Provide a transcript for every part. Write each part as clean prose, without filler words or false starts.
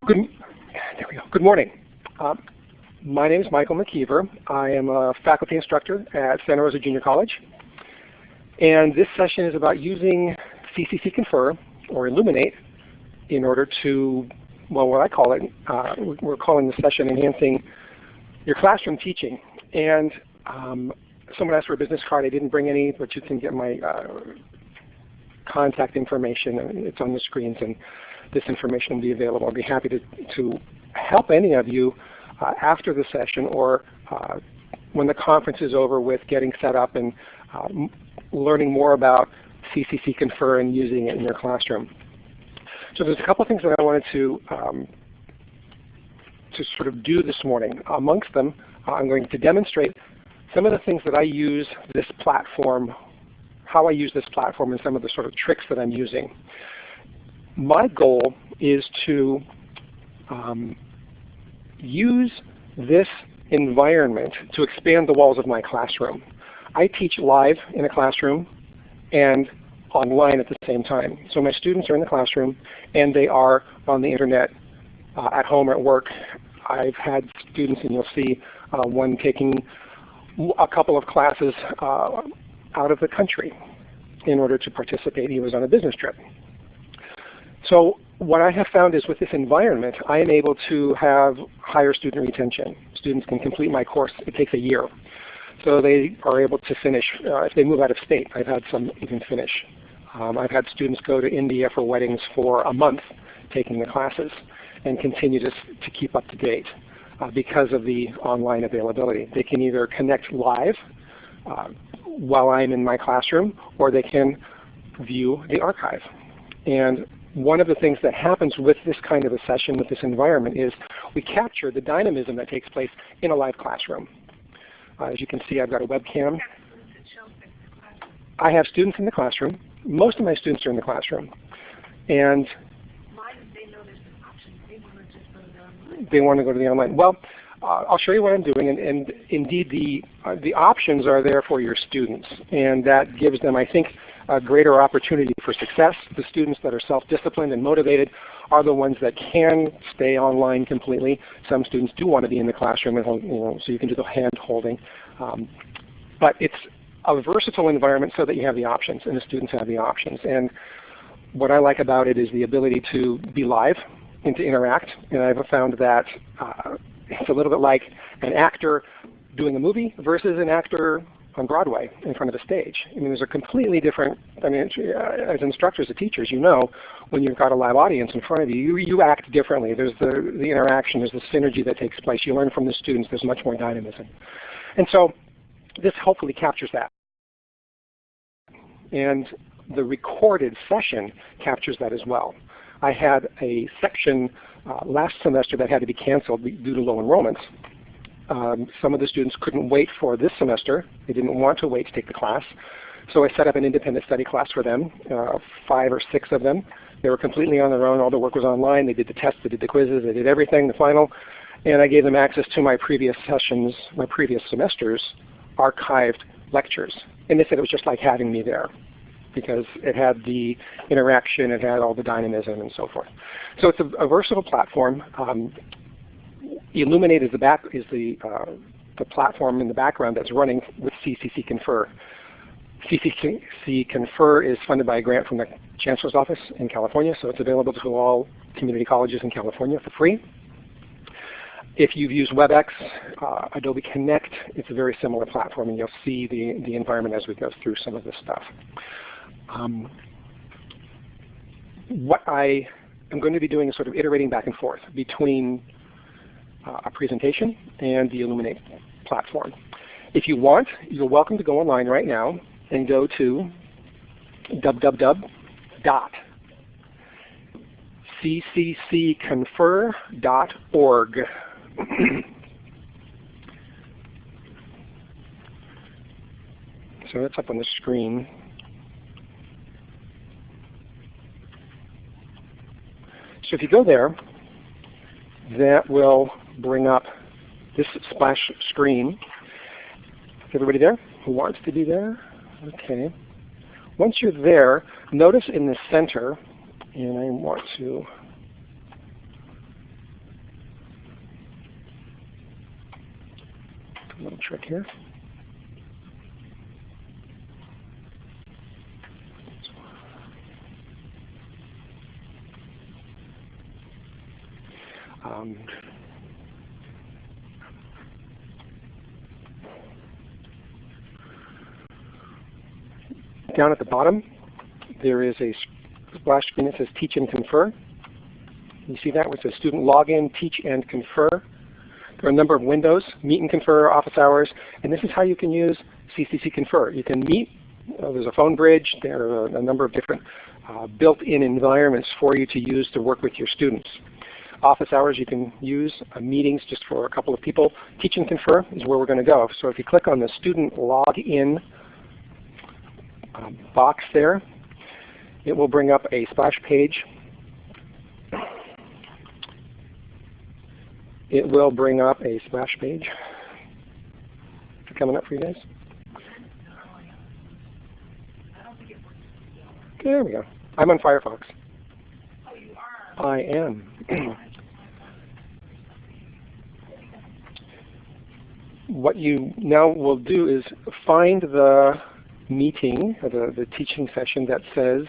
There we go. Good morning. My name is Michael McKeever. I am a faculty instructor at Santa Rosa Junior College. And this session is about using Cccconfer, or Illuminate, in order to, well, what I call it, we're calling the session Enhancing Your Classroom Teaching. And someone asked for a business card. I didn't bring any, but you can get my contact information. It's on the screens, and this information will be available. I'll be happy to help any of you after the session or when the conference is over with getting set up and learning more about Cccconfer and using it in your classroom. So there's a couple of things that I wanted to sort of do this morning. Amongst them, I'm going to demonstrate some of the things that I use this platform, how I use this platform, and some of the sort of tricks that I'm using. My goal is to use this environment to expand the walls of my classroom. I teach live in a classroom and online at the same time. So my students are in the classroom and they are on the internet at home or at work. I've had students, and you'll see one taking a couple of classes out of the country in order to participate. He was on a business trip. So what I have found is with this environment, I am able to have higher student retention. Students can complete my course. It takes a year. So they are able to finish. If they move out of state, I've had some even finish. I've had students go to India for weddings for a month taking the classes and continue to keep up to date because of the online availability. They can either connect live while I'm in my classroom, or they can view the archive. And one of the things that happens with this kind of a session, with this environment, is we capture the dynamism that takes place in a live classroom. As you can see, I've got a webcam. I have students in the classroom. Most of my students are in the classroom. And they want to go to the online. Well, I'll show you what I'm doing, and indeed the options are there for your students, and that gives them, I think, a greater opportunity for success. The students that are self-disciplined and motivated are the ones that can stay online completely. Some students do want to be in the classroom, and, so you can do the hand-holding. But it's a versatile environment so that you have the options, and the students have the options. And what I like about it is the ability to be live and to interact. And I've found that it's a little bit like an actor doing a movie versus an actor on Broadway in front of a stage. I mean, there's a completely different, I mean, as instructors and teachers, you know, when you've got a live audience in front of you, you act differently. There's the interaction, there's the synergy that takes place. You learn from the students, there's much more dynamism. And so this hopefully captures that. And the recorded session captures that as well. I had a section last semester that had to be canceled due to low enrollments. Some of the students couldn't wait for this semester. They didn't want to wait to take the class. So I set up an independent study class for them, 5 or 6 of them. They were completely on their own. All the work was online. They did the tests, they did the quizzes, they did everything, the final. And I gave them access to my previous sessions, my previous semester's archived lectures. And they said it was just like having me there, because it had the interaction, it had all the dynamism and so forth. So it's a versatile platform. Illuminate is the platform in the background that's running with Cccconfer. Cccconfer is funded by a grant from the Chancellor's Office in California, so it's available to all community colleges in California for free. If you've used WebEx, Adobe Connect, it's a very similar platform, and you'll see the environment as we go through some of this stuff. What I am going to be doing is sort of iterating back and forth between a presentation and the Illuminate platform. If you want, you're welcome to go online right now and go to www.cccconfer.org. So that's up on the screen. So if you go there, that will bring up this splash screen. Is everybody there who wants to be there? Okay. Once you're there, notice in the center, and I want to trick here. Down at the bottom, there is a splash screen that says Teach and Confer. You see that? Which says Student Login, Teach and Confer. There are a number of windows, Meet and Confer, Office Hours, and this is how you can use Cccconfer. You can meet, there's a phone bridge, there are a number of different built-in environments for you to use to work with your students. Office Hours, you can use meetings just for a couple of people. Teach and Confer is where we're going to go. So if you click on the Student Login box there, it will bring up a splash page. It will bring up a splash page. Is it coming up for you guys? There we go. I'm on Firefox. Oh, you are? I am. What you now will do is find the meeting, the teaching session that says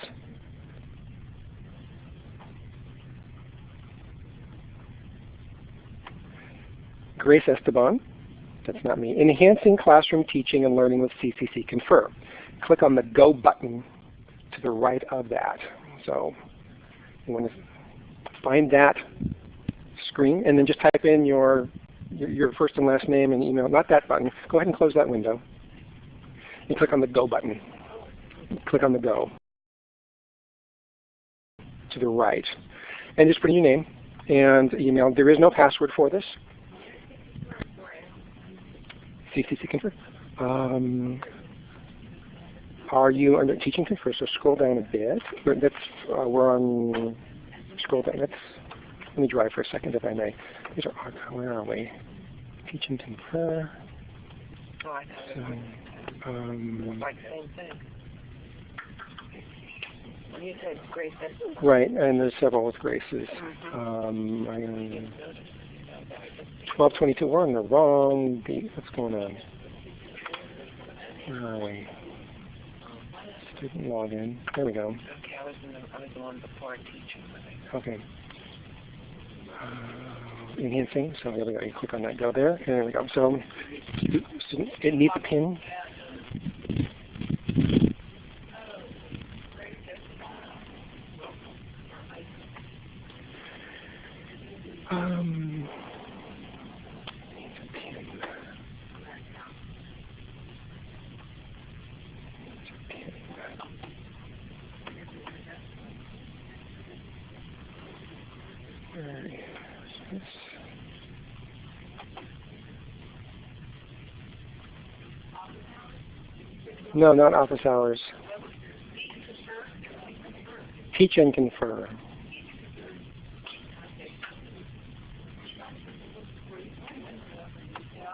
Grace Esteban, that's not me, Enhancing Classroom Teaching and Learning with Cccconfer. Click on the Go button to the right of that. So you want to find that screen and then just type in your first and last name and email, not that button. Go ahead and close that window. And click on the Go button. Click on the Go to the right. And just put in your name and email. There is no password for this. Cccconfer. Are you under Teaching Confer? So scroll down a bit. That's we're on. Scroll down. Let me drive for a second, if I may. These are where are we? Teaching Confer. Oh, I know. Like the same thing. When you said Grace, that's right, and there's several with Graces. 1222. We're on the wrong date. What's going on? Where are we? Student login. There we go. okay. I was the one before teaching. Okay. Enhancing. So there we go. You click on that. Go there. And there we go. So it needs a pin. Where is this? No, not office hours. Teach and Confer.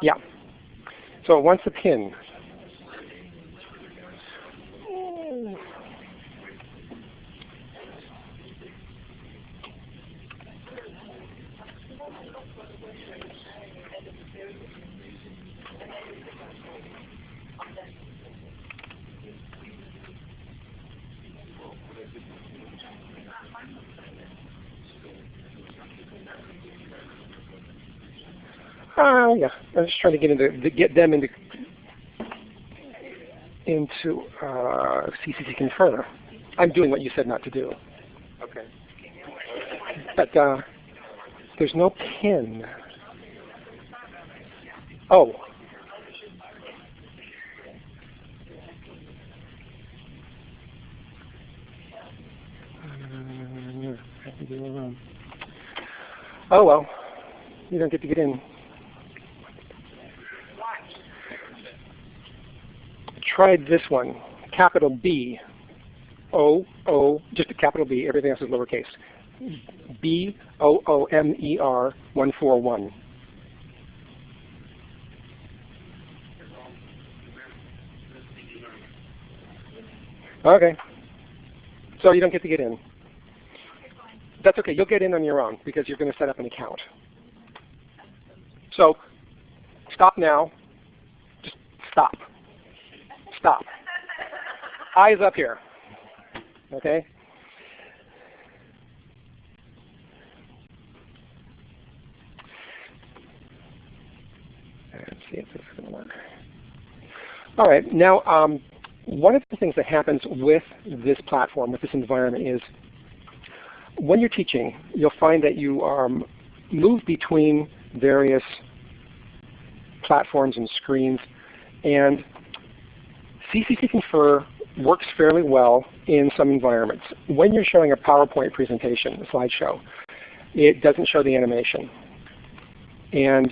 Yeah. So it wants a pin. Yeah, I'm just trying to get them into Cccconfer. I'm doing what you said not to do. Okay. But there's no pin. Oh. Oh well, you don't get to get in. Try this one, capital B, O, O, just a capital B, everything else is lowercase. BOOMER 141. Okay, so you don't get to get in. That's okay, you'll get in on your own because you're going to set up an account. So stop now. Stop. Stop. Eyes up here. Okay? Let's see if this is going to work. All right. Now, one of the things that happens with this platform, with this environment, is when you're teaching, you'll find that you move between various platforms and screens, and Cccconfer works fairly well in some environments. When you're showing a PowerPoint presentation, a slideshow, it doesn't show the animation. And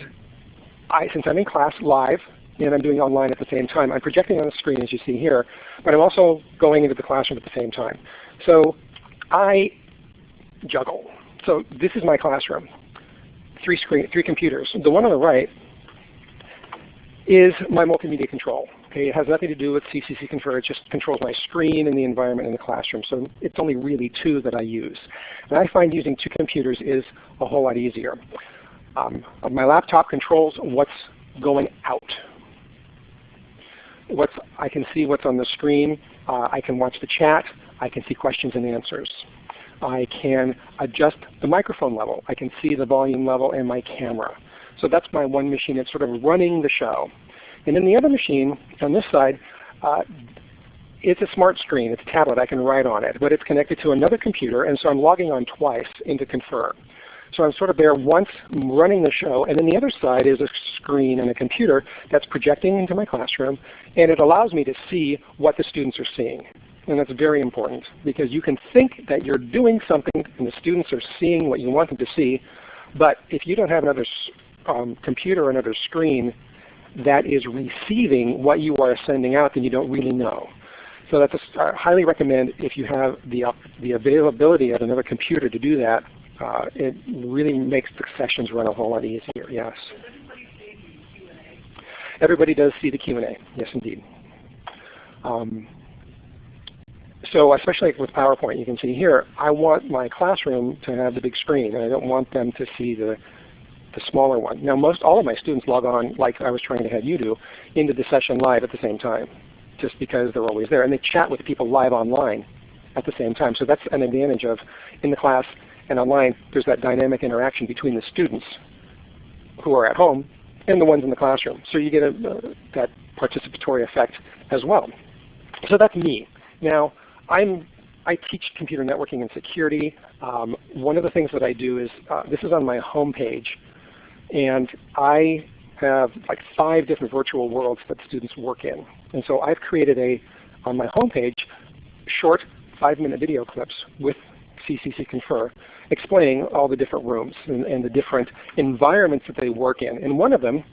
since I'm in class live and I'm doing online at the same time, I'm projecting on the screen as you see here, but I'm also going into the classroom at the same time. So I juggle. So this is my classroom. Three computers. The one on the right is my multimedia control. Okay, it has nothing to do with Cccconfer. It just controls my screen and the environment in the classroom. So it's only really two that I use. And I find using two computers is a whole lot easier. My laptop controls what's going out. I can see what's on the screen. I can watch the chat. I can see questions and answers. I can adjust the microphone level. I can see the volume level and my camera. So that's my one machine. It's sort of running the show. And then the other machine on this side, it's a smart screen. It's a tablet. I can write on it. But it's connected to another computer, and so I'm logging on twice into Confer. So I'm sort of there once running the show, and then the other side is a screen and a computer that's projecting into my classroom, and it allows me to see what the students are seeing. And that's very important, because you can think that you're doing something and the students are seeing what you want them to see, but if you don't have another computer or another screen that is receiving what you are sending out, then you don't really know. So that's I highly recommend, if you have the availability of another computer to do that, it really makes the sessions run a whole lot easier, yes. Everybody does see the Q&A, yes indeed. So especially with PowerPoint, you can see here, I want my classroom to have the big screen, and I don't want them to see the smaller one. Now all of my students log on, like I was trying to have you do, into the session live at the same time, just because they're always there. And they chat with people live online at the same time. So that's an advantage of, in the class and online, there's that dynamic interaction between the students who are at home and the ones in the classroom. So you get that participatory effect as well. So that's me. Now, I teach computer networking and security. One of the things that I do is, this is on my home page, and I have like 5 different virtual worlds that students work in. And so I've created on my home page, short 5-minute video clips with Cccconfer explaining all the different rooms and the different environments that they work in. And one of them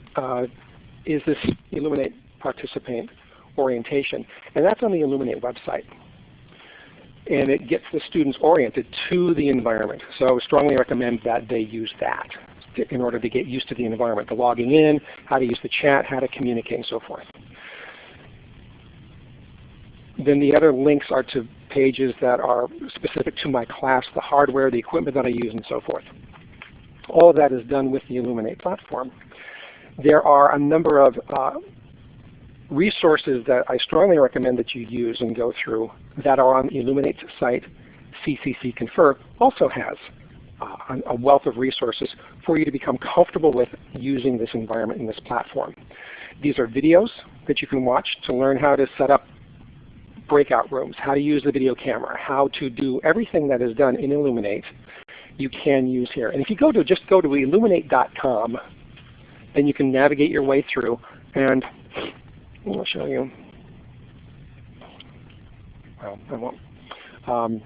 is this Illuminate Participant orientation. And that's on the Illuminate website. And it gets the students oriented to the environment. So I would strongly recommend that they use that in order to get used to the environment, the logging in, how to use the chat, how to communicate, and so forth. Then the other links are to pages that are specific to my class, the hardware, the equipment that I use, and so forth. All of that is done with the Illuminate platform. There are a number of resources that I strongly recommend that you use and go through that are on Illuminate's site. Cccconfer also has a wealth of resources for you to become comfortable with using this environment and this platform. These are videos that you can watch to learn how to set up breakout rooms, how to use the video camera, how to do everything that is done in Illuminate you can use here. And if you just go to illuminate.com, then you can navigate your way through, and I'll show you. Well, I won't.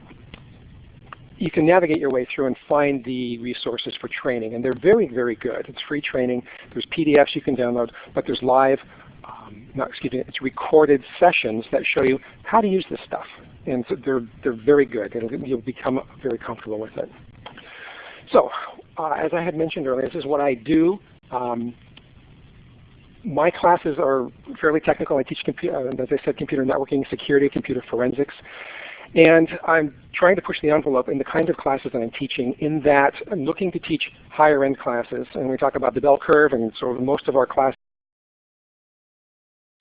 You can navigate your way through and find the resources for training, and they're very, very good. It's free training. There's PDFs you can download, but there's live, it's recorded sessions that show you how to use this stuff, and so they're very good. You'll become very comfortable with it. So, as I had mentioned earlier, this is what I do. My classes are fairly technical. I teach, as I said, computer networking, security, computer forensics. And I'm trying to push the envelope in the kinds of classes that I'm teaching, in that I'm looking to teach higher end classes. And we talk about the bell curve, and so most of our classes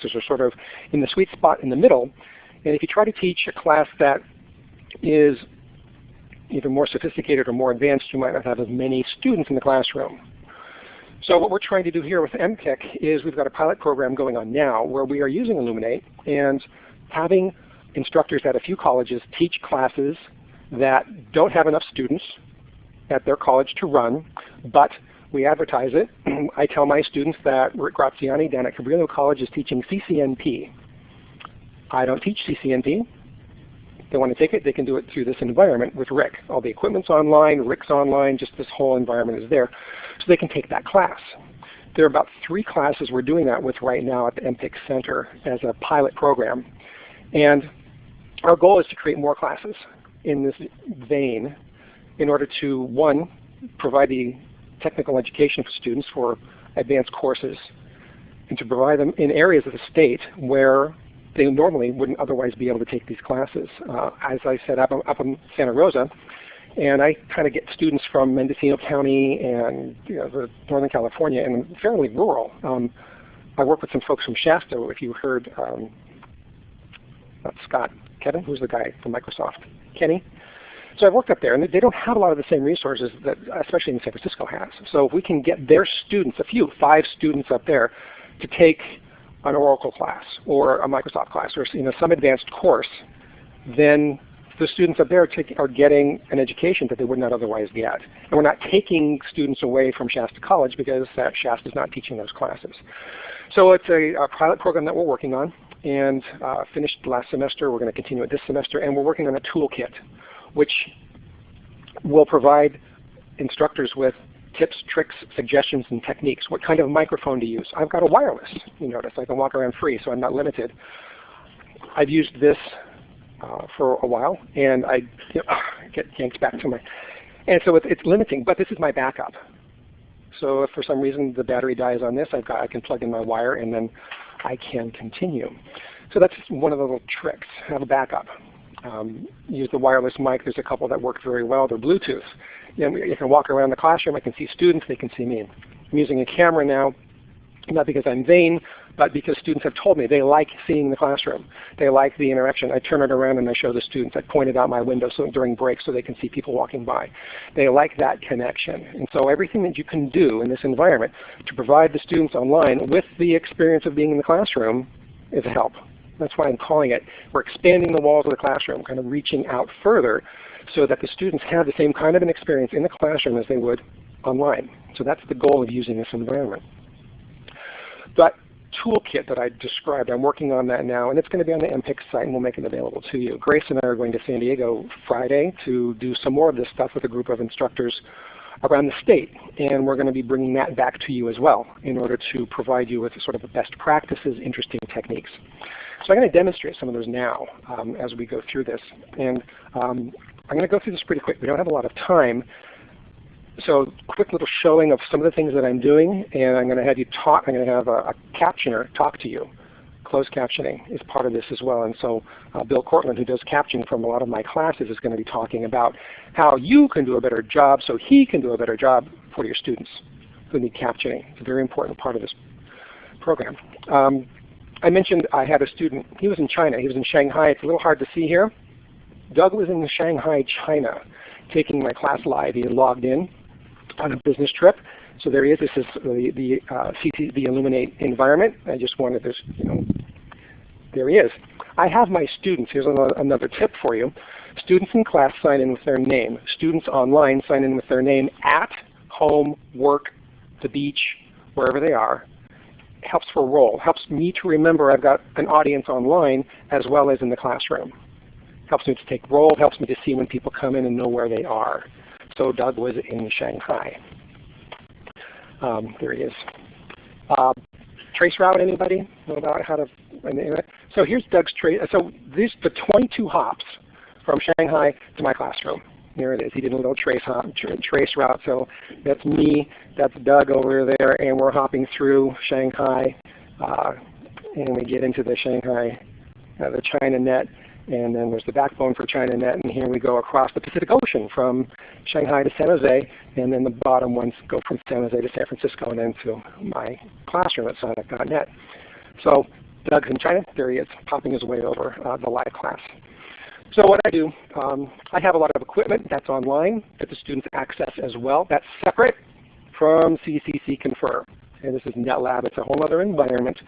are sort of in the sweet spot in the middle. And if you try to teach a class that is either more sophisticated or more advanced, you might not have as many students in the classroom. So what we're trying to do here with MPIC is we've got a pilot program going on now where we are using Elluminate and having instructors at a few colleges teach classes that don't have enough students at their college to run, but we advertise it. I tell my students that Rick Graziani down at Cabrillo College is teaching CCNP. I don't teach CCNP. If they want to take it, they can do it through this environment with Rick. All the equipment's online, Rick's online, just this whole environment is there. So they can take that class. There are about 3 classes we're doing that with right now at the MPIC Center as a pilot program. And our goal is to create more classes in this vein in order to, 1, provide the technical education for students for advanced courses, and to provide them in areas of the state where they normally wouldn't otherwise be able to take these classes. As I said, up in Santa Rosa, and I kind of get students from Mendocino County and Northern California, and fairly rural. I work with some folks from Shasta. If you heard, not Scott, Kevin, who's the guy from Microsoft, Kenny. So I've worked up there, and they don't have a lot of the same resources that, especially in San Francisco, has. So if we can get their students, 5 students up there, to take an Oracle class or a Microsoft class or some advanced course, then the students up there are getting an education that they would not otherwise get. And we're not taking students away from Shasta College because Shasta is not teaching those classes. So it's a pilot program that we're working on, and finished last semester. We're going to continue it this semester, and we're working on a toolkit which will provide instructors with tips, tricks, suggestions, and techniques. What kind of microphone to use? I've got a wireless, you notice. I can walk around free, so I'm not limited. I've used this for a while, and I get yanked back to my, and so it's limiting, but this is my backup. So if for some reason the battery dies on this, I can plug in my wire, and then I can continue. So that's one of the little tricks, have a backup. Use the wireless mic. There's a couple that work very well. They're Bluetooth. You can walk around the classroom. I can see students. They can see me. I'm using a camera now, not because I'm vain, but because students have told me they like seeing the classroom. They like the interaction. I turn it around and I show the students. I point it out my window during breaks so they can see people walking by. They like that connection. And so everything that you can do in this environment to provide the students online with the experience of being in the classroom is a help. That's why I'm calling it, we're expanding the walls of the classroom, kind of reaching out further so that the students have the same kind of an experience in the classroom as they would online. So that's the goal of using this environment. That toolkit that I described, I'm working on that now, and it's going to be on the MPIC site, and we'll make it available to you. Grace and I are going to San Diego Friday to do some more of this stuff with a group of instructors around the state, and we're going to be bringing that back to you as well in order to provide you with sort of the best practices, interesting techniques. So I'm going to demonstrate some of those now as we go through this. And I'm going to go through this pretty quick. We don't have a lot of time. So quick little showing of some of the things that I'm doing, and I'm going to have you talk. I'm going to have a captioner talk to you. Closed captioning is part of this as well. And so Bill Cortland, who does captioning from a lot of my classes, is going to be talking about how you can do a better job so he can do a better job for your students who need captioning. It's a very important part of this program. I mentioned I had a student. He was in China. He was in Shanghai. It's a little hard to see here. Doug was in Shanghai, China, taking my class live. He had logged in on a business trip. So there he is. This is the Elluminate environment. I just wanted this, there he is. I have my students. Here's another tip for you. Students in class sign in with their name. Students online sign in with their name at home, work, the beach, wherever they are. Helps for role. Helps me to remember I've got an audience online as well as in the classroom. Helps me to take roll. Helps me to see when people come in and know where they are. So Doug was in Shanghai. There he is. Trace route, anybody know about how to? So here's Doug's trace. So these the 22 hops from Shanghai to my classroom. There it is. He did a little trace route. So that's me. That's Doug over there, and we're hopping through Shanghai, and we get into the Shanghai, the China net. And then there's the backbone for ChinaNet, and here we go across the Pacific Ocean from Shanghai to San Jose, and then the bottom ones go from San Jose to San Francisco and then to my classroom at Sonic.net. So Doug's in China. There he is, popping his way over the live class. So what I do, I have a lot of equipment that's online that the students access as well. That's separate from Cccconfer. And this is NetLab. It's a whole other environment.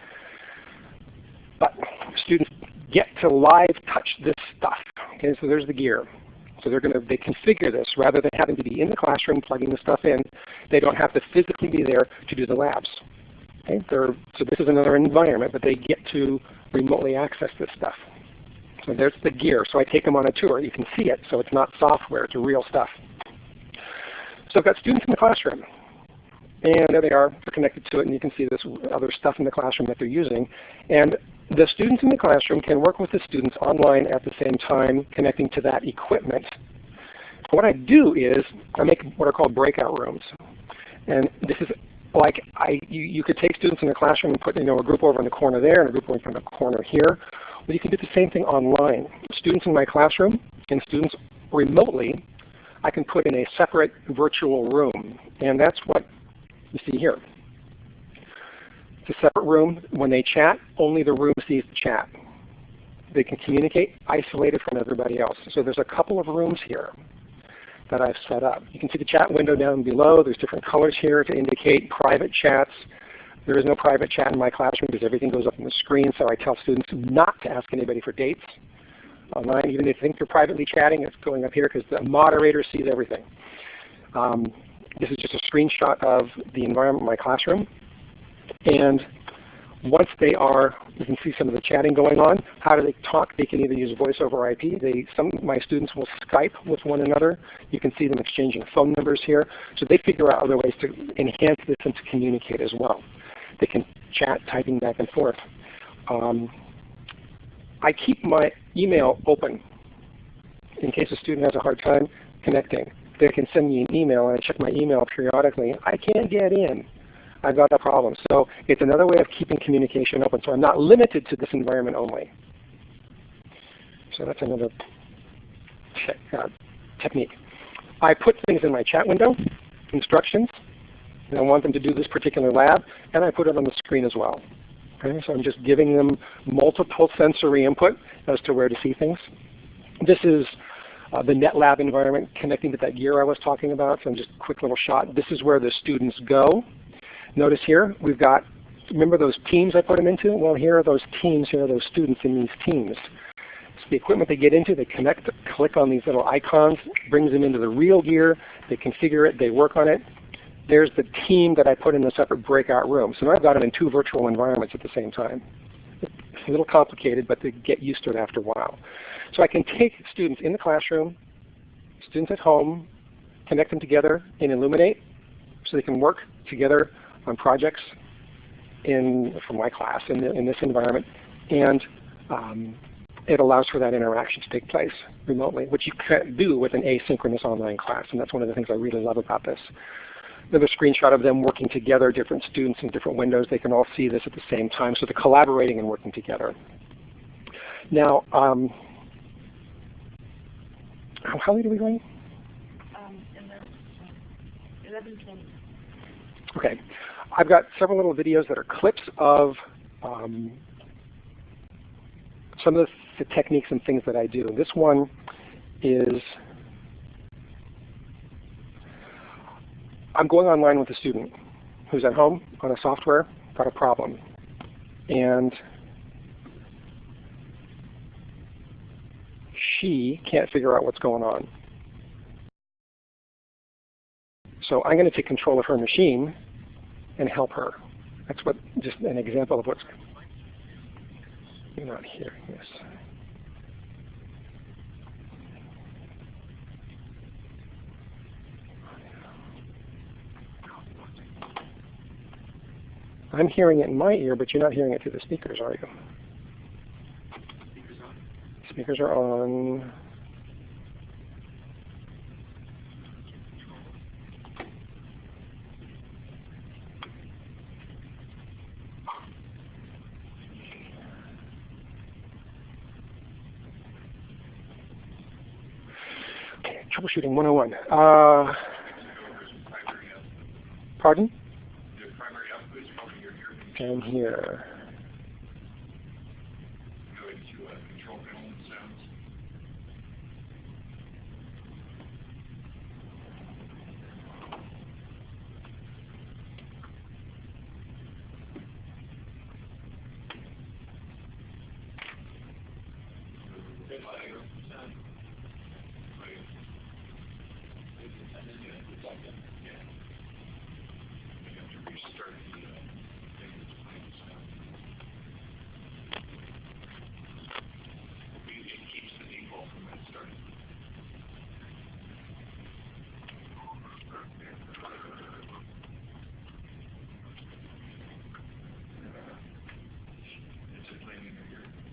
But students get to live touch this stuff. Okay, so there's the gear. So they configure this rather than having to be in the classroom plugging the stuff in. They don't have to physically be there to do the labs. Okay, so this is another environment, but they get to remotely access this stuff. So there's the gear. So I take them on a tour. You can see it. So it's not software. It's real stuff. So I've got students in the classroom. And there they are. They're connected to it. And you can see this other stuff in the classroom that they're using. And the students in the classroom can work with the students online at the same time, connecting to that equipment. What I do is I make what are called breakout rooms. And this is like you could take students in the classroom and put a group over in the corner there and a group over in the corner here. Well, you can do the same thing online. Students in my classroom and students remotely, I can put in a separate virtual room. And that's what you see here. It's a separate room. When they chat, only the room sees the chat. They can communicate isolated from everybody else. So there's a couple of rooms here that I've set up. You can see the chat window down below. There's different colors here to indicate private chats. There is no private chat in my classroom because everything goes up on the screen, so I tell students not to ask anybody for dates online. Even if they think they're privately chatting, it's going up here because the moderator sees everything. This is just a screenshot of the environment of my classroom. And once they are, you can see some of the chatting going on. How do they talk? They can either use voice over IP. Some of my students will Skype with one another. You can see them exchanging phone numbers here. So they figure out other ways to enhance this and to communicate as well. They can chat, typing back and forth. I keep my email open in case a student has a hard time connecting. They can send me an email, and I check my email periodically. I can't get in. I've got a problem. So it's another way of keeping communication open. So I'm not limited to this environment only. So that's another technique. I put things in my chat window, instructions, and I want them to do this particular lab, and I put it on the screen as well. Okay, so I'm just giving them multiple sensory input as to where to see things. This is the NetLab environment connecting to that gear I was talking about. So just a quick little shot. This is where the students go. Notice here we've got, remember those teams I put them into? Well, here are those teams, here are those students in these teams. So the equipment they get into, they connect, click on these little icons, brings them into the real gear, they configure it, they work on it. There's the team that I put in a separate breakout room. So now I've got them in two virtual environments at the same time. It's a little complicated, but they get used to it after a while. So I can take students in the classroom, students at home, connect them together in Illuminate so they can work together on projects from my class in this environment. And it allows for that interaction to take place remotely, which you can't do with an asynchronous online class. And that's one of the things I really love about this. Another screenshot of them working together, different students in different windows. They can all see this at the same time. So they're collaborating and working together. Now, how late are we going? 11:20. Okay. I've got several little videos that are clips of some of the techniques and things that I do. This one is, I'm going online with a student who's at home on a software, got a problem. And she can't figure out what's going on. So I'm going to take control of her machine and help her. That's what, just an example of what's, you're not hearing this. I'm hearing it in my ear, but you're not hearing it through the speakers, are you? Speakers are on. Okay, troubleshooting 101. Pardon? Down here.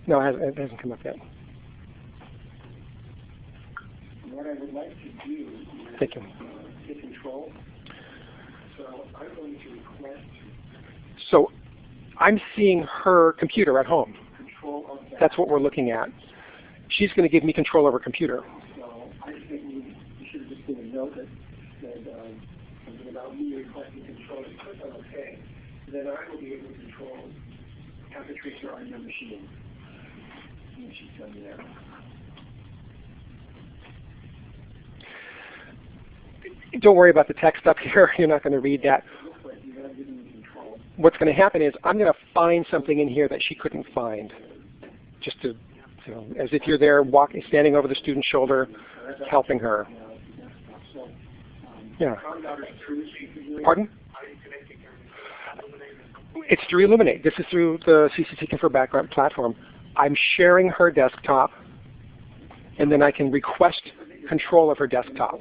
No, it hasn't come up yet. What I would like to do is Thank you. Take control. So I'm going to request So I'm seeing her computer at home. control of that. That's what we're looking at. She's going to give me control over computer. So I think you should have just given a note that said something about me requesting control. You click on OK. Then I will be able to control have the tracer on your machine. And she's done there. Don't worry about the text up here. You're not going to read that. What's going to happen is I'm going to find something in here that she couldn't find. Just to, as if you're there walking, standing over the student's shoulder, helping her. Yeah. Pardon? It's through eLearning. This is through the Cccconfer background platform. I'm sharing her desktop, and then I can request control of her desktop.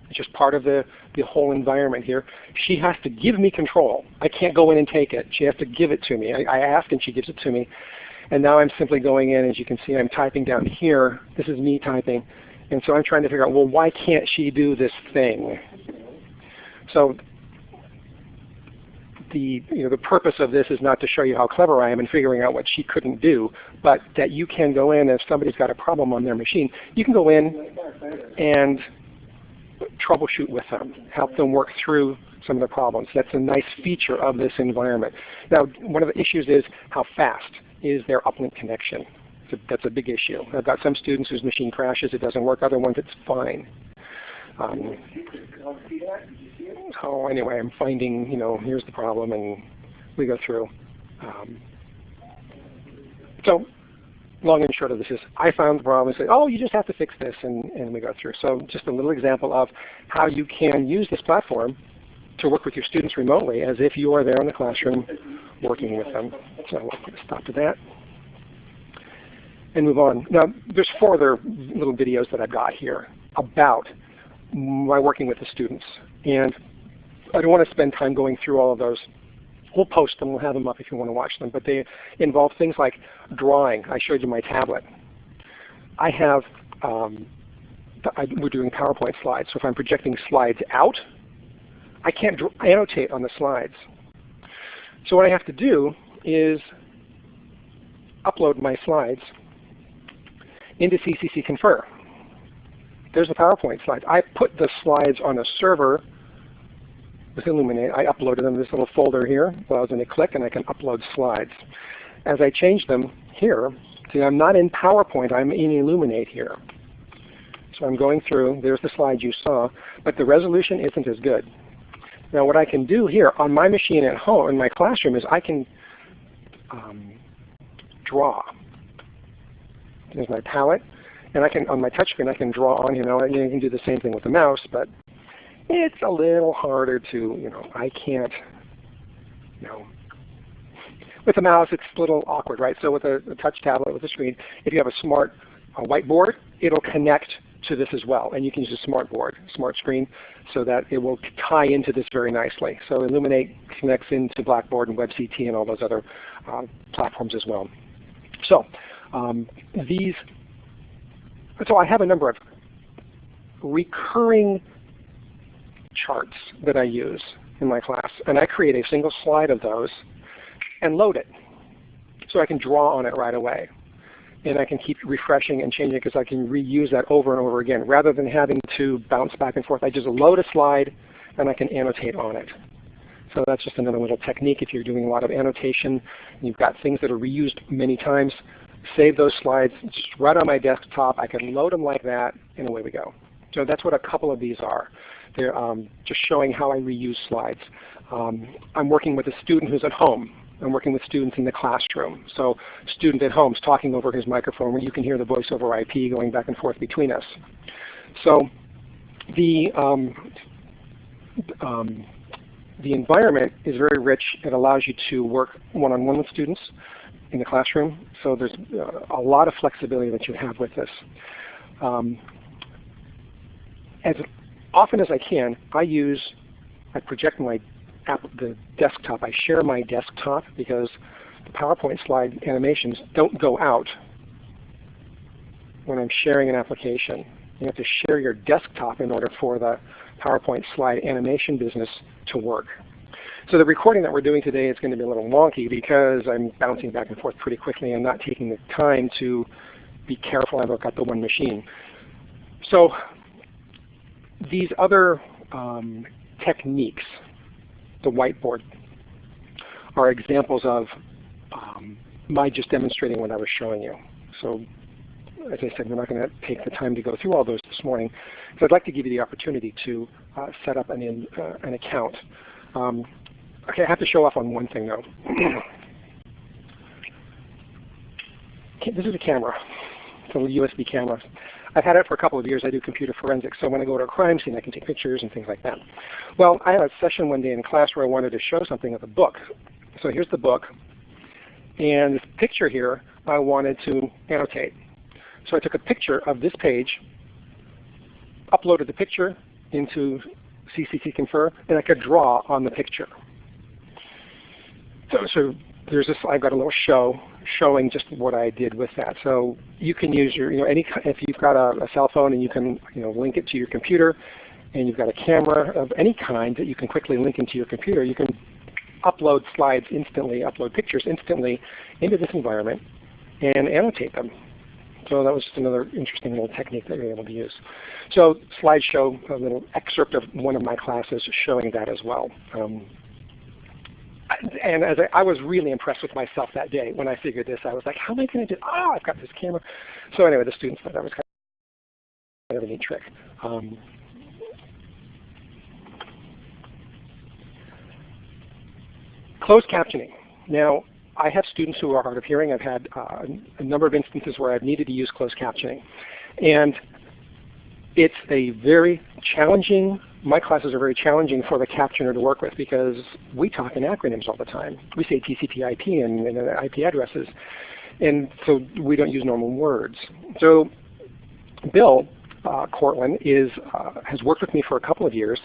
It's just part of the whole environment here. She has to give me control. I can't go in and take it. She has to give it to me. I ask and she gives it to me. And now I'm simply going in, as you can see, I'm typing down here. This is me typing. And so I'm trying to figure out, well, why can't she do this thing? So the purpose of this is not to show you how clever I am in figuring out what she couldn't do, but that you can go in, if somebody's got a problem on their machine, you can go in and troubleshoot with them, help them work through some of the problems. That's a nice feature of this environment. Now, one of the issues is how fast is their uplink connection. So that's a big issue. I've got some students whose machine crashes, it doesn't work, other ones it's fine. So anyway, I'm finding, here's the problem, and we go through. So long and short of this is, I found the problem and say, oh, you just have to fix this, and we go through. So just a little example of how you can use this platform to work with your students remotely as if you are there in the classroom working with them. So we'll put a stop to that and move on. Now, there's 4 other little videos that I've got here about my working with the students. And I don't want to spend time going through all of those. We'll post them. We'll have them up if you want to watch them. But they involve things like drawing. I showed you my tablet. I have, we're doing PowerPoint slides. So if I'm projecting slides out, I can't annotate on the slides. So what I have to do is upload my slides into Cccconfer. There's the PowerPoint slides. I put the slides on a server with eLearning. I uploaded them in this little folder here. Allows me to click and I can upload slides. As I change them here, see, I'm not in PowerPoint, I'm in eLearning here. So I'm going through, there's the slide you saw, but the resolution isn't as good. Now what I can do here on my machine at home, in my classroom, is I can draw. There's my palette, and I can, on my touchscreen, I can draw on, and you can do the same thing with the mouse, but it's a little harder to, I can't, with the mouse it's a little awkward, right? So with a touch tablet with a screen, if you have a smart whiteboard, it'll connect to this as well, and you can use a smart screen, so that it will tie into this very nicely. So Illuminate connects into Blackboard and WebCT and all those other platforms as well. So so I have a number of recurring charts that I use in my class, and I create a single slide of those and load it, so I can draw on it right away. And I can keep refreshing and changing because I can reuse that over and over again. Rather than having to bounce back and forth, I just load a slide and I can annotate on it. So that's just another little technique if you're doing a lot of annotation and you've got things that are reused many times. Save those slides just right on my desktop. I can load them like that, and away we go. So that's what a couple of these are. They're just showing how I reuse slides. I'm working with a student who's at home. I'm working with students in the classroom. So student at home is talking over his microphone where you can hear the voice over IP going back and forth between us. So the environment is very rich. It allows you to work one-on-one with students in the classroom. So there's a lot of flexibility that you have with this. As often as I can, I project the desktop. I share my desktop because the PowerPoint slide animations don't go out when I'm sharing an application. You have to share your desktop in order for the PowerPoint slide animation business to work. So the recording that we're doing today is going to be a little wonky because I'm bouncing back and forth pretty quickly and not taking the time to be careful. I've got the one machine. So these other techniques, the whiteboard, are examples of my just demonstrating what I was showing you. So as I said, we're not going to take the time to go through all those this morning. So I'd like to give you the opportunity to set up an account. Okay, I have to show off on one thing though. This is a camera. It's a USB camera. I've had it for a couple of years. I do computer forensics, so when I go to a crime scene, I can take pictures and things like that. Well, I had a session one day in class where I wanted to show something of a book. So here's the book, and this picture here I wanted to annotate. So I took a picture of this page, uploaded the picture into Cccconfer, and I could draw on the picture. So there's this. I've got a little show showing just what I did with that. So you can use your, if you've got a cell phone and you can, link it to your computer, and you've got a camera of any kind that you can quickly link into your computer, you can upload slides instantly, upload pictures instantly into this environment, and annotate them. So that was just another interesting little technique that you're able to use. So slides show a little excerpt of one of my classes showing that as well. And as I was really impressed with myself that day when I figured this. I was like, how am I going to do? Oh, I've got this camera. So anyway, the students thought that was kind of a neat trick. Closed captioning. Now, I have students who are hard of hearing. I've had a number of instances where I've needed to use closed captioning. And it's a very challenging, my classes are very challenging for the captioner to work with because we talk in acronyms all the time. We say TCP/IP and IP addresses, and so we don't use normal words. So Bill Cortland has worked with me for a couple of years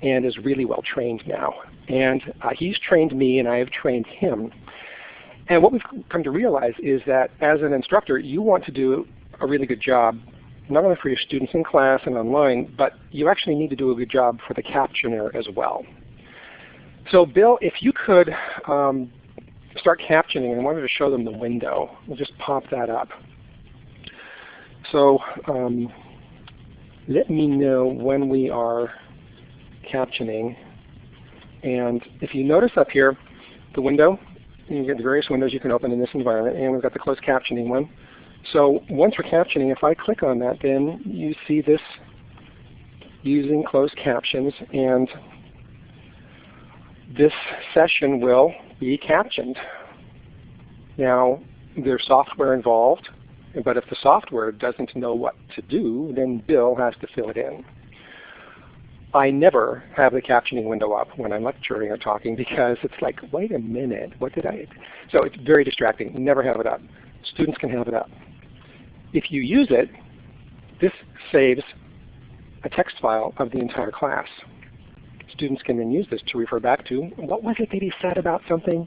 and is really well trained now. And he's trained me and I have trained him. And what we've come to realize is that as an instructor, you want to do a really good job, not only for your students in class and online, but you actually need to do a good job for the captioner as well. So Bill, if you could start captioning, and I wanted to show them the window. We'll just pop that up. So let me know when we are captioning. And if you notice up here, the window, you get the various windows you can open in this environment, and we've got the closed captioning one. So once we're captioning, if I click on that, then you see this using closed captions, and this session will be captioned. Now, there's software involved, but if the software doesn't know what to do, then Bill has to fill it in. I never have the captioning window up when I'm lecturing or talking because it's like, wait a minute, what did I? So it's very distracting. Never have it up. Students can have it up. If you use it, this saves a text file of the entire class. Students can then use this to refer back to, what was it that he said about something?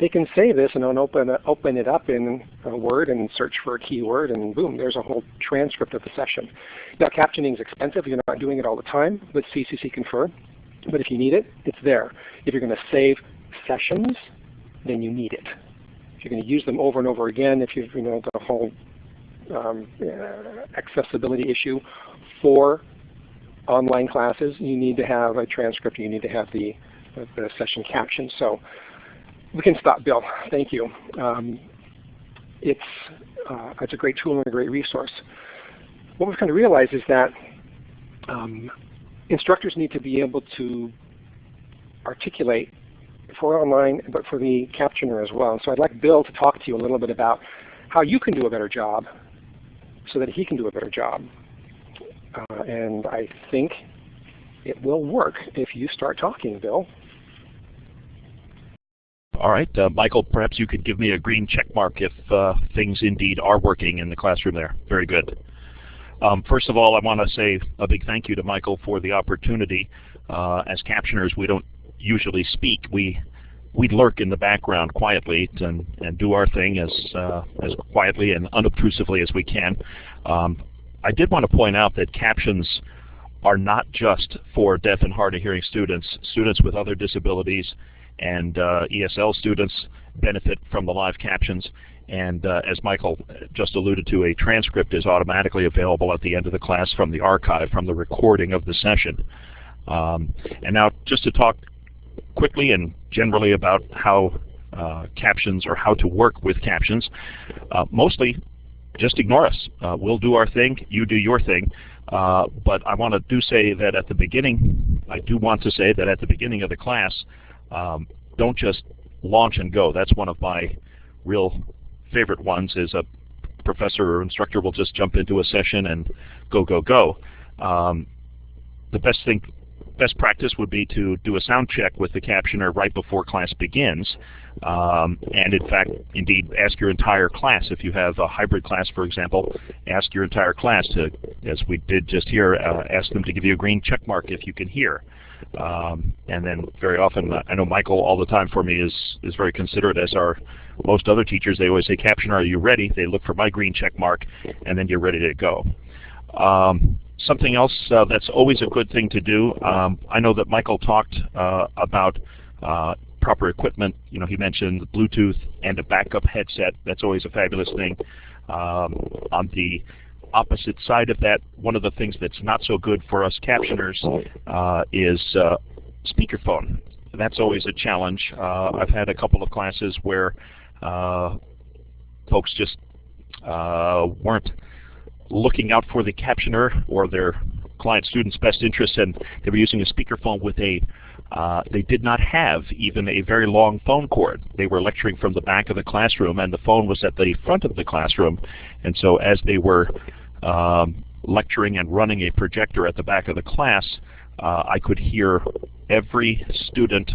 They can save this and then open it up in Word and search for a keyword, and boom, there's a whole transcript of the session. Now, captioning is expensive. You're not doing it all the time with Cccconfer, but if you need it, it's there. If you're going to save sessions, then you need it. If you're going to use them over and over again, if you've, the whole accessibility issue for online classes, you need to have a transcript. You need to have the session captioned. So we can stop, Bill. Thank you. It's a great tool and a great resource. What we've come to realize is that instructors need to be able to articulate for online, but for the captioner as well. So I'd like Bill to talk to you a little bit about how you can do a better job so that he can do a better job. And I think it will work if you start talking, Bill. All right, Michael, perhaps you could give me a green check mark if things indeed are working in the classroom there. Very good. First of all, I want to say a big thank you to Michael for the opportunity. As captioners, we don't usually speak. We we'd lurk in the background quietly and do our thing as quietly and unobtrusively as we can. I did want to point out that captions are not just for deaf and hard of hearing students. Students with other disabilities and ESL students benefit from the live captions. And as Michael just alluded to, a transcript is automatically available at the end of the class from the archive, from the recording of the session. And now just to talk quickly and generally about how captions, or how to work with captions, mostly just ignore us. We'll do our thing, you do your thing. But I want to say that at the beginning, of the class, don't just launch and go. That's one of my real favorite ones, is a professor or instructor will just jump into a session and go, go, go. The best practice would be to do a sound check with the captioner right before class begins. And in fact, indeed, ask your entire class. If you have a hybrid class, for example, ask your entire class to, as we did just here, ask them to give you a green check mark if you can hear. And then very often, I know Michael all the time for me is very considerate, as are most other teachers. They always say, "Captioner, are you ready?" They look for my green check mark, and then you're ready to go. Something else that's always a good thing to do, I know that Michael talked about proper equipment. You know, he mentioned Bluetooth and a backup headset. That's always a fabulous thing. On the opposite side of that, one of the things that's not so good for us captioners is speakerphone. That's always a challenge. I've had a couple of classes where folks just weren't looking out for the captioner or their client student's best interest, and they were using a speakerphone with they did not have even a very long phone cord. They were lecturing from the back of the classroom, and the phone was at the front of the classroom. And so as they were lecturing and running a projector at the back of the class, I could hear every student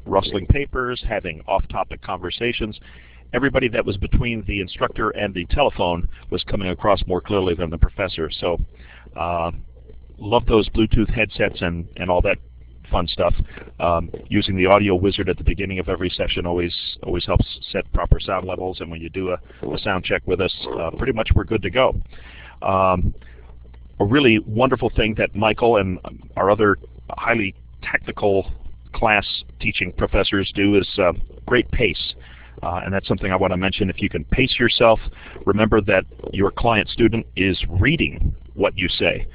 rustling papers, having off-topic conversations. Everybody that was between the instructor and the telephone was coming across more clearly than the professor. So love those Bluetooth headsets and all that fun stuff. Using the audio wizard at the beginning of every session always helps set proper sound levels, and when you do a sound check with us, pretty much we're good to go. A really wonderful thing that Michael and our other highly technical class teaching professors do is great pace. And that's something I want to mention. If you can pace yourself, remember that your client student is reading what you say.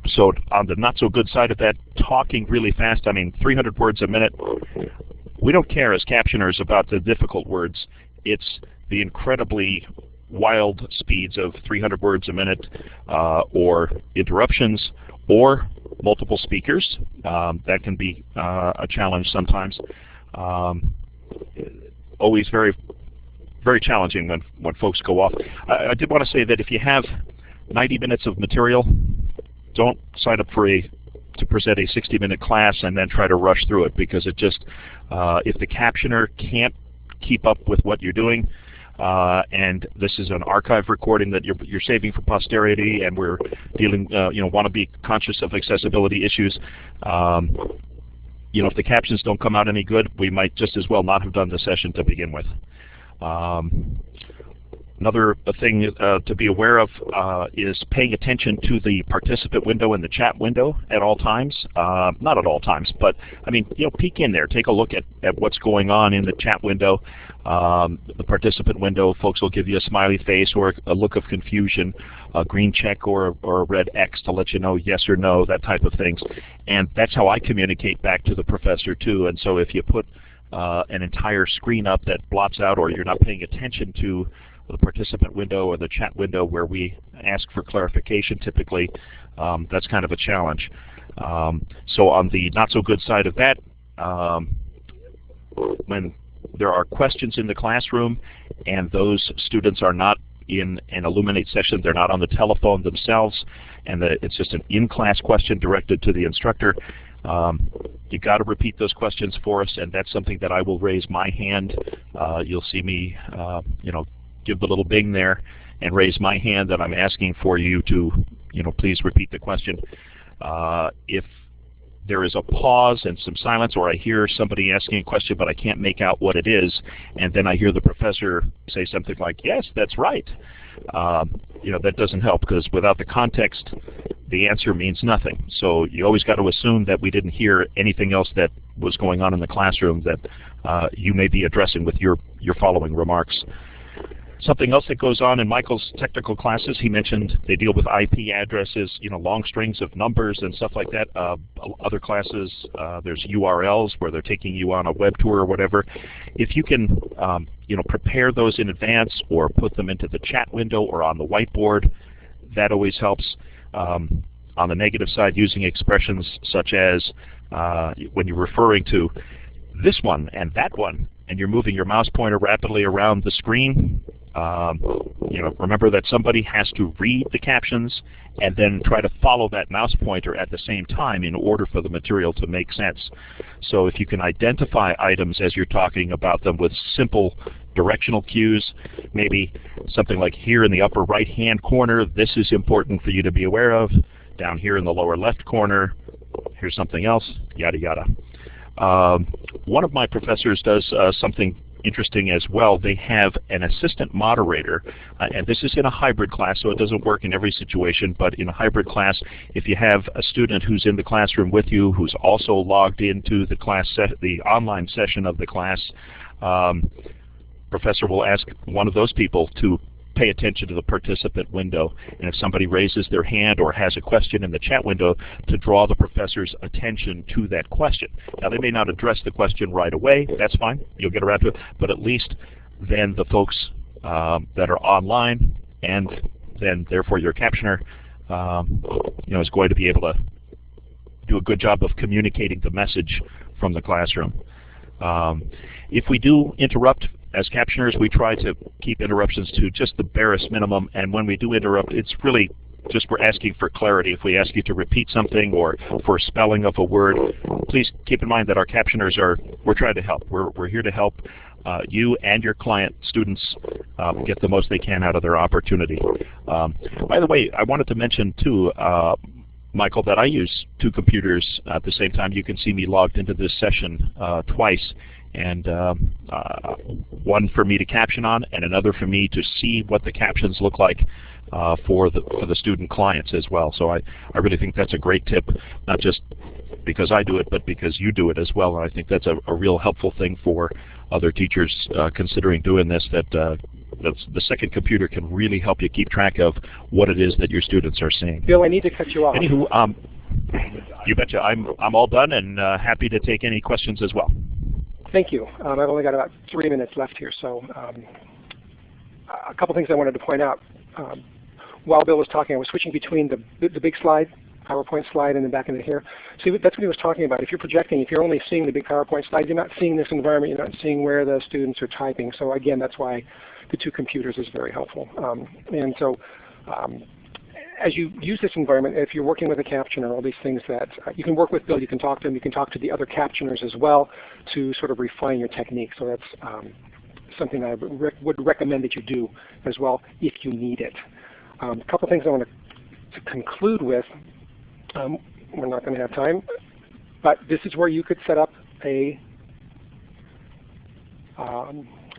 So on the not so good side of that, talking really fast, 300 words a minute, we don't care as captioners about the difficult words. It's the incredibly wild speeds of 300 words a minute, or interruptions, or multiple speakers. That can be a challenge sometimes. Always very, very challenging when folks go off. I did want to say that if you have 90 minutes of material, don't sign up to present a 60-minute class and then try to rush through it, because it just, if the captioner can't keep up with what you're doing, and this is an archive recording that you're saving for posterity, and we're dealing, want to be conscious of accessibility issues. If the captions don't come out any good, we might just as well not have done the session to begin with. Another thing to be aware of is paying attention to the participant window and the chat window at all times. Not at all times, but peek in there. Take a look at what's going on in the chat window. The participant window, folks will give you a smiley face or a look of confusion, a green check or a red X to let you know yes or no, that type of things. And that's how I communicate back to the professor too. And so if you put an entire screen up that blots out, or you're not paying attention to the participant window or the chat window where we ask for clarification typically, that's kind of a challenge. So on the not so good side of that, when there are questions in the classroom and those students are not in an Illuminate session, they're not on the telephone themselves, and it's just an in-class question directed to the instructor, you got to repeat those questions for us, and that's something that I will raise my hand. You'll see me give the little bing there and raise my hand that I'm asking for you to please repeat the question. If there is a pause and some silence, or I hear somebody asking a question but I can't make out what it is, and then I hear the professor say something like, yes, that's right. That doesn't help, because without the context, the answer means nothing. So you always got to assume that we didn't hear anything else that was going on in the classroom that you may be addressing with your following remarks. Something else that goes on in Michael's technical classes, he mentioned they deal with IP addresses, long strings of numbers and stuff like that. Other classes, there's URLs where they're taking you on a web tour or whatever. If you can, prepare those in advance or put them into the chat window or on the whiteboard, that always helps. On the negative side, using expressions such as when you're referring to this one and that one, and you're moving your mouse pointer rapidly around the screen, remember that somebody has to read the captions and then try to follow that mouse pointer at the same time in order for the material to make sense. So if you can identify items as you're talking about them with simple directional cues, maybe something like here in the upper right-hand corner, this is important for you to be aware of. Down here in the lower left corner, here's something else, yada yada. One of my professors does something interesting as well. They have an assistant moderator, and this is in a hybrid class, so it doesn't work in every situation, but in a hybrid class, if you have a student who's in the classroom with you who's also logged into the the online session of the class, professor will ask one of those people to pay attention to the participant window, and if somebody raises their hand or has a question in the chat window, to draw the professor's attention to that question. Now, they may not address the question right away. That's fine. You'll get around to it. But at least then the folks that are online, and then therefore your captioner, is going to be able to do a good job of communicating the message from the classroom. If we do interrupt, as captioners, we try to keep interruptions to just the barest minimum, and when we do interrupt, it's really just we're asking for clarity. If we ask you to repeat something or for spelling of a word, please keep in mind that our captioners we're trying to help. We're here to help you and your client students get the most they can out of their opportunity. By the way, I wanted to mention too, Michael, that I use two computers at the same time. You can see me logged into this session twice, and one for me to caption on and another for me to see what the captions look like for the student clients as well. So I really think that's a great tip, not just because I do it, but because you do it as well. And I think that's a real helpful thing for other teachers considering doing this, that the second computer can really help you keep track of what it is that your students are seeing. Bill, I need to cut you off. Anywho, you betcha. I'm all done and happy to take any questions as well. Thank you. I've only got about 3 minutes left here, so a couple things I wanted to point out. While Bill was talking, I was switching between the big slide, PowerPoint slide, and then back into here. See, that's what he was talking about. If you're projecting, if you're only seeing the big PowerPoint slide, you're not seeing this environment, you're not seeing where the students are typing. So again, that's why the two computers is very helpful. And so as you use this environment, if you're working with a captioner, all these things that you can work with Bill, you can talk to him, you can talk to the other captioners as well to sort of refine your technique. So that's something I would recommend that you do as well if you need it. A couple things I want to conclude with. We're not going to have time, but this is where you could set up an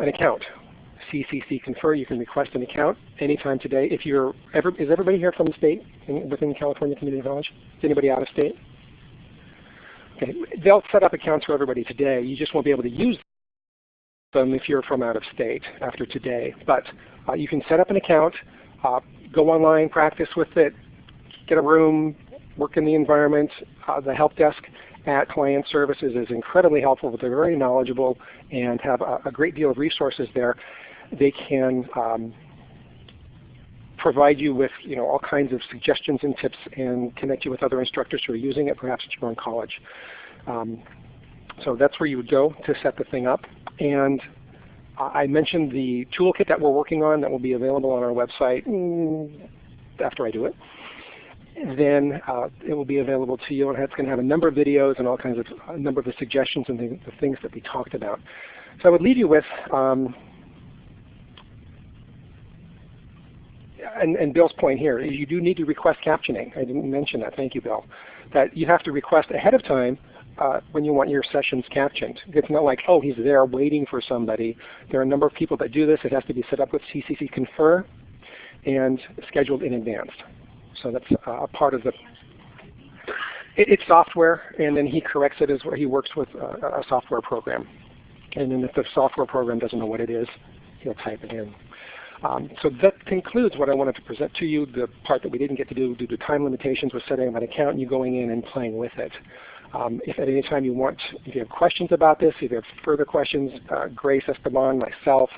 account. Cccconfer, you can request an account anytime today. Is everybody here from the state within California Community College? Is anybody out of state? Okay, they'll set up accounts for everybody today. You just won't be able to use them if you're from out of state after today. But you can set up an account, go online, practice with it, get a room, work in the environment. The help desk at Client Services is incredibly helpful. They're very knowledgeable and have a great deal of resources there. They can provide you with all kinds of suggestions and tips and connect you with other instructors who are using it, perhaps at your own college. So that's where you would go to set the thing up. And I mentioned the toolkit that we're working on that will be available on our website after I do it. Then it will be available to you, and it's going to have a number of videos and all kinds of a number of the suggestions and the things that we talked about. So I would leave you with, and Bill's point here, is you do need to request captioning. I didn't mention that. Thank you, Bill. that you have to request ahead of time when you want your sessions captioned. It's not like, oh, he's there waiting for somebody. There are a number of people that do this. It has to be set up with Cccconfer and scheduled in advance. So that's a part of the, it's software, and then he corrects it as where he works with a software program. And then if the software program doesn't know what it is, he'll type it in. So that concludes what I wanted to present to you. The part that we didn't get to do due to time limitations was setting up an account and you going in and playing with it. If at any time if you have questions about this, if you have further questions, Grace Esteban, myself,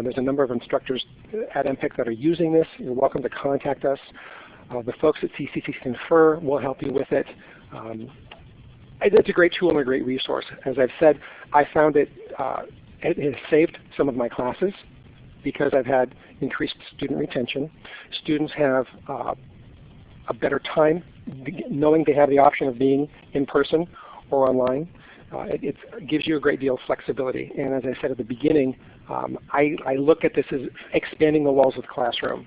there's a number of instructors at MPIC that are using this. You're welcome to contact us. The folks at Cccconfer will help you with it. It's a great tool and a great resource. As I've said, I found it has saved some of my classes because I've had increased student retention. Students have a better time knowing they have the option of being in person or online. It gives you a great deal of flexibility. And as I said at the beginning, I look at this as expanding the walls of the classroom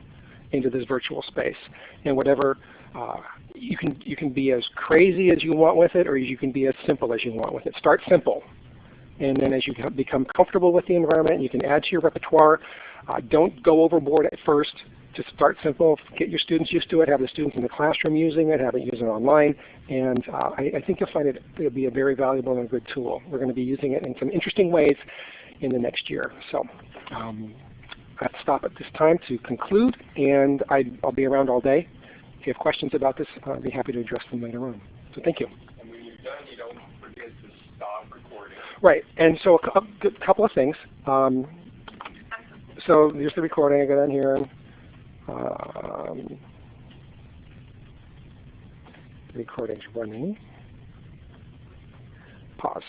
into this virtual space. And whatever, you can be as crazy as you want with it, or you can be as simple as you want with it. Start simple. And then as you become comfortable with the environment, you can add to your repertoire. Don't go overboard at first. Just start simple, get your students used to it, have the students in the classroom using it, have it used online, and I think you'll find it'll be a very valuable and good tool. We're going to be using it in some interesting ways in the next year. So I'll stop at this time to conclude, and I'll be around all day. If you have questions about this, I'll be happy to address them later on. So thank you. And when you're done, you don't forget to stop recording. Right, and so a couple of things. So here's the recording. I go down here. The recording's running. Pause.